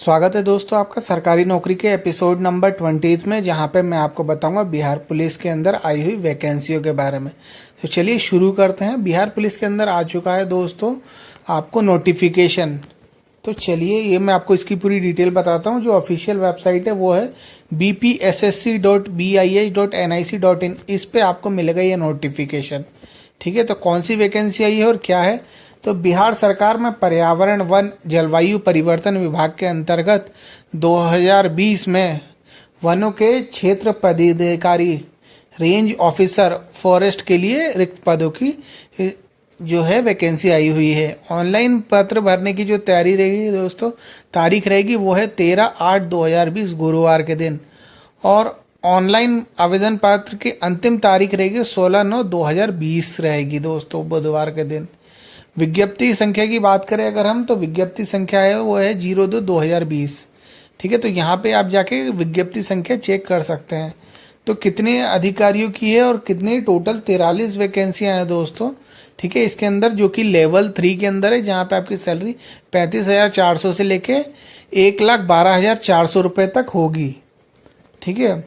स्वागत है दोस्तों आपका सरकारी नौकरी के एपिसोड नंबर 20 में, जहां पे मैं आपको बताऊंगा बिहार पुलिस के अंदर आई हुई वैकेंसियों के बारे में। तो चलिए शुरू करते हैं। बिहार पुलिस के अंदर आ चुका है दोस्तों आपको नोटिफिकेशन। तो चलिए ये मैं आपको इसकी पूरी डिटेल बताता हूं। जो ऑफिशियल वेबसाइट है वो है bpssc.bih.nic.in। इस पे आपको मिलेगा ये नोटिफिकेशन। ठीक है, तो कौन सी वैकेंसी आई है और क्या है। तो बिहार सरकार में पर्यावरण वन जलवायु परिवर्तन विभाग के अंतर्गत 2020 में वनों के क्षेत्र पदाधिकारी रेंज ऑफिसर फॉरेस्ट के लिए रिक्त पदों की जो है वैकेंसी आई हुई है। ऑनलाइन पत्र भरने की जो तैयारी रहेगी दोस्तों, तारीख रहेगी वो है 13/8/2020 गुरुवार के दिन, और ऑनलाइन आवेदन पत्र की अंतिम तारीख रहेगी 16/9/2020 रहेगी दोस्तों, बुधवार के दिन। विज्ञप्ति संख्या की बात करें अगर हम, तो विज्ञप्ति संख्या है वो है 02/2020। ठीक है, तो यहाँ पे आप जाके विज्ञप्ति संख्या चेक कर सकते हैं। तो कितने अधिकारियों की है और कितनी टोटल 43 वैकेंसियाँ हैं दोस्तों। ठीक है, इसके अंदर जो कि लेवल 3 के अंदर है, जहाँ पे आपकी सैलरी 35,400 से लेके 1,12,400 रुपये तक होगी। ठीक है,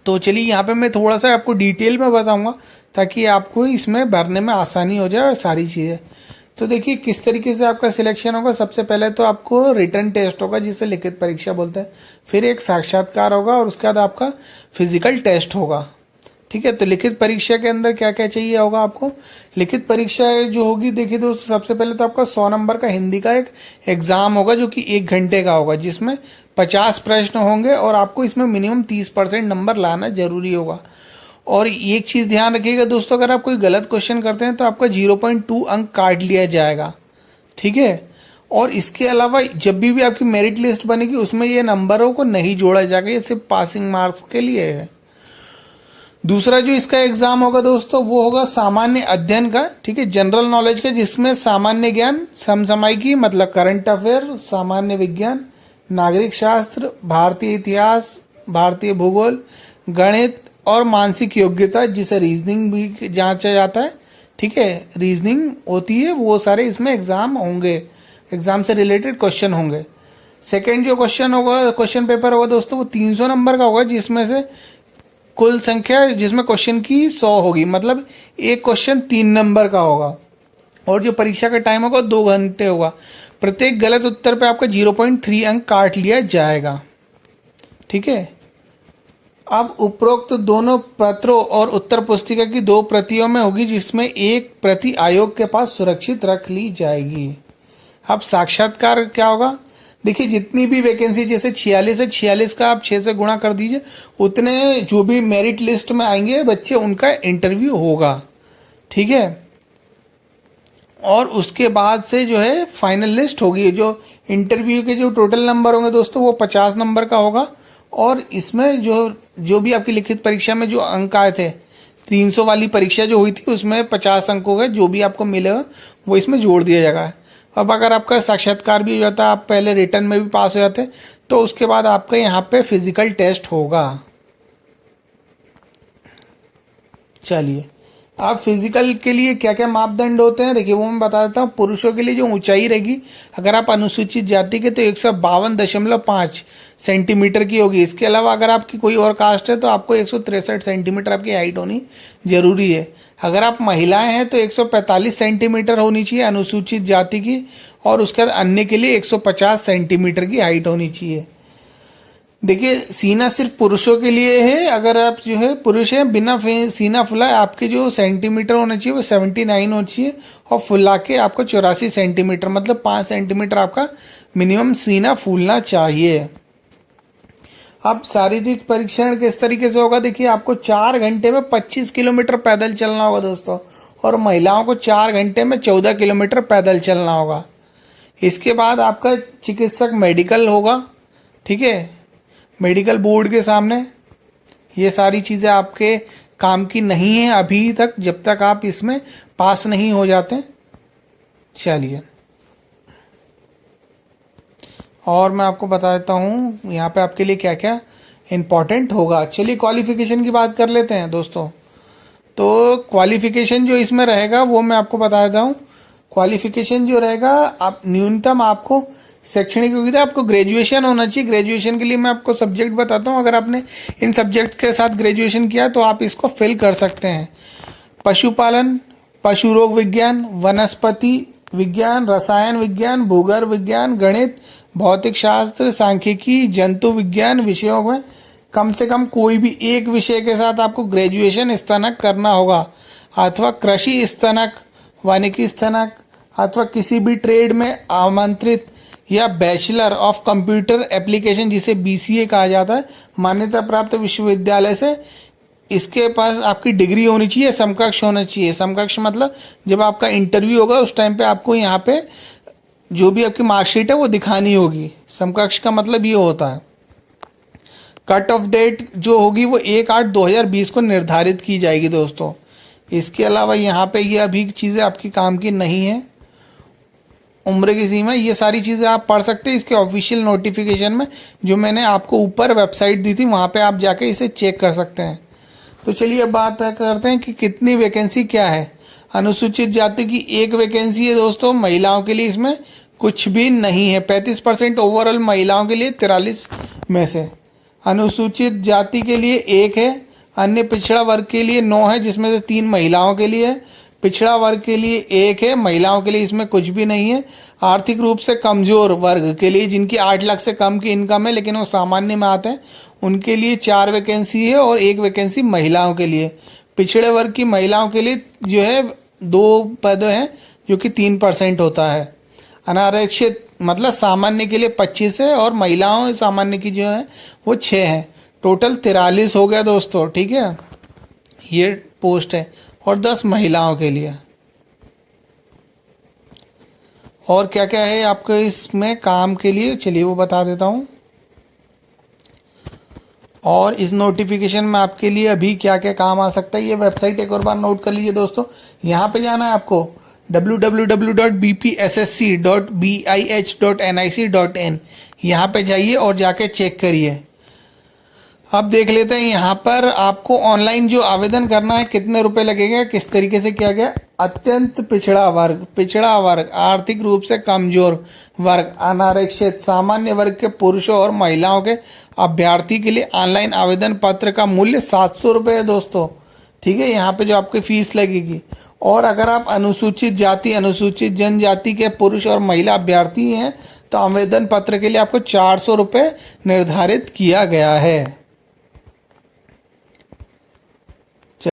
तो चलिए यहाँ पे मैं थोड़ा सा आपको डिटेल में बताऊँगा ताकि आपको इसमें भरने में आसानी हो जाए और सारी चीज़ें। तो देखिए किस तरीके से आपका सिलेक्शन होगा। सबसे पहले तो आपको रिटन टेस्ट होगा जिसे लिखित परीक्षा बोलते हैं, फिर एक साक्षात्कार होगा और उसके बाद आपका फिजिकल टेस्ट होगा। ठीक है, तो लिखित परीक्षा के अंदर क्या क्या चाहिए होगा आपको। लिखित परीक्षा जो होगी, देखिए दोस्तों, सबसे पहले तो आपका 100 नंबर का हिंदी का एक एग्ज़ाम होगा जो कि 1 घंटे का होगा, जिसमें 50 प्रश्न होंगे और आपको इसमें मिनिमम 30% नंबर लाना जरूरी होगा। और एक चीज़ ध्यान रखिएगा दोस्तों, अगर आप कोई गलत क्वेश्चन करते हैं तो आपका 0.2 अंक काट लिया जाएगा। ठीक है, और इसके अलावा जब भी आपकी मेरिट लिस्ट बनेगी उसमें ये नंबरों को नहीं जोड़ा जाएगा, ये सिर्फ पासिंग मार्क्स के लिए है। दूसरा जो इसका एग्ज़ाम होगा दोस्तों वो होगा सामान्य अध्ययन का। ठीक है, जनरल नॉलेज का, जिसमें सामान्य ज्ञान, समसामयिकी मतलब करंट अफेयर, सामान्य विज्ञान, नागरिक शास्त्र, भारतीय इतिहास, भारतीय भूगोल, गणित और मानसिक योग्यता, जिसे रीजनिंग भी जांचा जाता है। ठीक है, रीजनिंग होती है, वो सारे इसमें एग्ज़ाम होंगे, एग्ज़ाम से रिलेटेड क्वेश्चन होंगे। सेकंड जो क्वेश्चन होगा, क्वेश्चन पेपर होगा दोस्तों, वो 300 नंबर का होगा, जिसमें से कुल संख्या जिसमें क्वेश्चन की 100 होगी, मतलब एक क्वेश्चन 3 नंबर का होगा। और जो परीक्षा का टाइम होगा 2 घंटे होगा। प्रत्येक गलत उत्तर पे आपका 0.3 अंक काट लिया जाएगा। ठीक है, अब उपरोक्त दोनों पत्रों और उत्तर पुस्तिका की 2 प्रतियों में होगी, जिसमें एक प्रति आयोग के पास सुरक्षित रख ली जाएगी। अब साक्षात्कार क्या होगा, देखिए जितनी भी वैकेंसी, जैसे 46 है, 46 का आप 6 से गुणा कर दीजिए, उतने जो भी मेरिट लिस्ट में आएंगे बच्चे उनका इंटरव्यू होगा। ठीक है, और उसके बाद से जो है फाइनल लिस्ट होगी। जो इंटरव्यू के जो टोटल नंबर होंगे दोस्तों वो 50 नंबर का होगा, और इसमें जो भी आपकी लिखित परीक्षा में जो अंक आए थे, 300 वाली परीक्षा जो हुई थी उसमें 50 अंक हो गए, जो भी आपको मिलेगा वो इसमें जोड़ दिया जाएगा। अब अगर आपका साक्षात्कार भी हो जाता है, आप पहले रिटर्न में भी पास हो जाते, तो उसके बाद आपका यहाँ पे फिजिकल टेस्ट होगा। चलिए, आप फिजिकल के लिए क्या क्या मापदंड होते हैं देखिए वो मैं बता देता हूँ। पुरुषों के लिए जो ऊंचाई रहेगी, अगर आप अनुसूचित जाति के, तो 152.5 सेंटीमीटर की होगी। इसके अलावा अगर आपकी कोई और कास्ट है तो आपको 163 सेंटीमीटर आपकी हाइट होनी जरूरी है। अगर आप महिलाएं हैं तो 145 सेंटीमीटर होनी चाहिए अनुसूचित जाति की, और उसके बाद अन्य के लिए 150 सेंटीमीटर की हाइट होनी चाहिए। देखिए सीना सिर्फ पुरुषों के लिए है। अगर आप जो है पुरुष हैं, बिना सीना फुला आपके जो सेंटीमीटर होना चाहिए वो 79 होना चाहिए, और फुला के आपको 84 सेंटीमीटर, मतलब 5 सेंटीमीटर आपका मिनिमम सीना फूलना चाहिए। अब शारीरिक परीक्षण किस तरीके से होगा, देखिए आपको 4 घंटे में 25 किलोमीटर पैदल चलना होगा दोस्तों, और महिलाओं को 4 घंटे में 14 किलोमीटर पैदल चलना होगा। इसके बाद आपका चिकित्सक मेडिकल होगा। ठीक है, मेडिकल बोर्ड के सामने ये सारी चीज़ें आपके काम की नहीं है अभी तक, जब तक आप इसमें पास नहीं हो जाते। चलिए, और मैं आपको बता देता हूँ यहाँ पे आपके लिए क्या क्या इम्पोर्टेंट होगा। चलिए क्वालिफ़िकेशन की बात कर लेते हैं दोस्तों। तो क्वालिफ़िकेशन जो इसमें रहेगा वो मैं आपको बता देता हूँ। क्वालिफ़िकेशन जो रहेगा, आप न्यूनतम आपको शैक्षणिक योग्यता आपको ग्रेजुएशन होना चाहिए। ग्रेजुएशन के लिए मैं आपको सब्जेक्ट बताता हूँ, अगर आपने इन सब्जेक्ट के साथ ग्रेजुएशन किया तो आप इसको फिल कर सकते हैं। पशुपालन, पशु रोग विज्ञान, वनस्पति विज्ञान, रसायन विज्ञान, भूगर्भ विज्ञान, गणित, भौतिक शास्त्र, सांख्यिकी, जंतु विज्ञान विषयों में कम से कम कोई भी एक विषय के साथ आपको ग्रेजुएशन स्नातक करना होगा, अथवा कृषि स्नातक, वानिकी स्नातक, अथवा किसी भी ट्रेड में आमंत्रित, या बैचलर ऑफ कंप्यूटर एप्लीकेशन जिसे BCA कहा जाता है, मान्यता प्राप्त विश्वविद्यालय से इसके पास आपकी डिग्री होनी चाहिए, समकक्ष होना चाहिए। समकक्ष मतलब जब आपका इंटरव्यू होगा उस टाइम पे आपको यहाँ पे जो भी आपकी मार्कशीट है वो दिखानी होगी। समकक्ष का मतलब ये होता है। कट ऑफ डेट जो होगी वो 1/8/2020 को निर्धारित की जाएगी दोस्तों। इसके अलावा यहाँ पे ये अभी चीज़ें आपकी काम की नहीं है। उम्र की सीमा, ये सारी चीज़ें आप पढ़ सकते हैं इसके ऑफिशियल नोटिफिकेशन में, जो मैंने आपको ऊपर वेबसाइट दी थी, वहाँ पे आप जाके इसे चेक कर सकते हैं। तो चलिए अब बात करते हैं कि कितनी वैकेंसी क्या है। अनुसूचित जाति की एक वैकेंसी है दोस्तों, महिलाओं के लिए इसमें कुछ भी नहीं है। 35% ओवरऑल महिलाओं के लिए 43 में से। अनुसूचित जाति के लिए एक है, अन्य पिछड़ा वर्ग के लिए 9 है, जिसमें से 3 महिलाओं के लिए है। पिछड़ा वर्ग के लिए एक है, महिलाओं के लिए इसमें कुछ भी नहीं है। आर्थिक रूप से कमज़ोर वर्ग के लिए, जिनकी 8 लाख से कम की इनकम है लेकिन वो सामान्य में आते हैं, उनके लिए 4 वैकेंसी है और 1 वैकेंसी महिलाओं के लिए। पिछड़े वर्ग की महिलाओं के लिए जो है 2 पद हैं, जो कि 3% होता है। अनारक्षित मतलब सामान्य के लिए 25 है और महिलाओं सामान्य की जो है वो 6 है। टोटल 43 हो गया दोस्तों, ठीक है, ये पोस्ट है, और 10 महिलाओं के लिए। और क्या क्या है आपको इसमें काम के लिए, चलिए वो बता देता हूँ। और इस नोटिफिकेशन में आपके लिए अभी क्या क्या काम आ सकता है, ये वेबसाइट एक और बार नोट कर लीजिए दोस्तों। यहाँ पे जाना है आपको www.bpssc.bih.nic.in, यहाँ पे जाइए और जाके चेक करिए। अब देख लेते हैं यहाँ पर आपको ऑनलाइन जो आवेदन करना है कितने रुपए लगेंगे, किस तरीके से किया गया। अत्यंत पिछड़ा वर्ग, आर्थिक रूप से कमजोर वर्ग, अनारक्षित, सामान्य वर्ग के पुरुषों और महिलाओं के अभ्यर्थी के लिए ऑनलाइन आवेदन पत्र का मूल्य 700 रुपये है दोस्तों, ठीक है, यहाँ पे जो आपकी फीस लगेगी। और अगर आप अनुसूचित जाति, अनुसूचित जनजाति के पुरुष और महिला अभ्यर्थी हैं तो आवेदन पत्र के लिए आपको 400 रुपये निर्धारित किया गया है।